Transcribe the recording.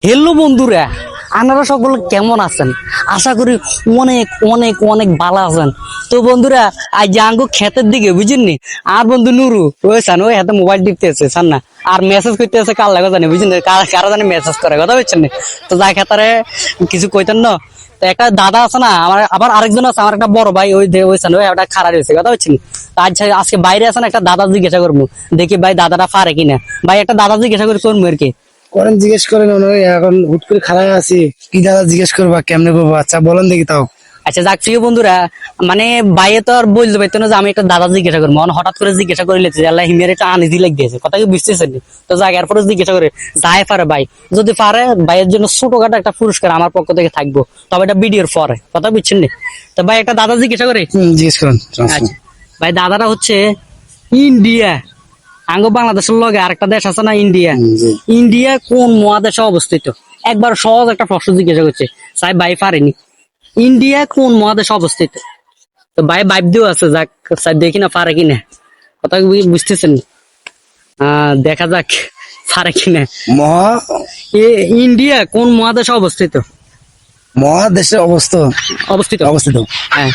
Hello বন্ধুরা, আপনারা সকলে কেমন আছেন? আশা করি অনেক অনেক অনেক ভালো আছেন। তো বন্ধুরা, আজ জাঙ্গো ক্ষেতের দিকে বুঝেননি, আর বন্ধু নুরু রয়েছেন, ওই হাতে মোবাইল টিপতেছে চান না, আর মেসেজ করতেছে কার লাগা জানি বুঝেন, কারা জানি মেসেজ করে, কথা বুঝছেন? তো যাই ক্ষেতারে কিছু কইতেন না। তো একটা দাদা আছে না আমার, আবার আরেকজন আছে আমার একটা বড় ভাই, ওই ওইছেন ওই একটা খারাপ হয়েছে, কথা বুঝছেন? আজকে বাইরে আছেন, একটা দাদা জিজ্ঞাসা করবো, দেখি ভাই দাদাটা পারে কিনা। ভাই একটা দাদা জিজ্ঞাসা করে করবো আর কি। করেন জিজ্ঞেস করেন ওনারে, এখন হুট করে খাড়ায় আছি, কি দাদা জিজ্ঞেস করবা, কেমনে করবো? আচ্ছা বলেন দেখি তাও। আচ্ছা যাক, প্রিয় বন্ধুরা, মানে বাইরে তো আর বলতে পারতো না যে আমি একটা দাদা জিজ্ঞাসা করবো, হঠাৎ করে জিজ্ঞাসা করে লেছে আল্লাহ হিমের একটা আনিজি লাগ দিয়েছে, কথা কি বুঝতেছেন? তো যাক, এরপরে জিজ্ঞাসা করে যাই পারে ভাই, যদি পারে ভাইয়ের জন্য ছোটখাটো একটা পুরস্কার আমার পক্ষ থেকে থাকবো, তবে এটা ভিডিওর পরে, কথা বুঝছেন নি? তো ভাই একটা দাদা জিজ্ঞাসা করে। জিজ্ঞেস করেন। আচ্ছা ভাই, দাদাটা হচ্ছে ইন্ডিয়া, আঙ্গ বাংলাদেশের লগে আরেকটা দেশ আছে না ইন্ডিয়া, জি। ইন্ডিয়া কোন মহাদেশে অবস্থিত? একবার সহজ একটা প্রশ্ন জিজ্ঞাসা করছে, সাহেব ভাই পারেনি। ইন্ডিয়া কোন মহাদেশে অবস্থিত? তো ভাই বাইব দিও আছে, যাক স্যার দেখি না পারে কিনা, কথা বুঝতেছেন? দেখা যাক পারে কিনা। মহা ইন্ডিয়া কোন মহাদেশে অবস্থিত? মহাদেশে অবস্থিত অবস্থিত অবস্থিত হ্যাঁ,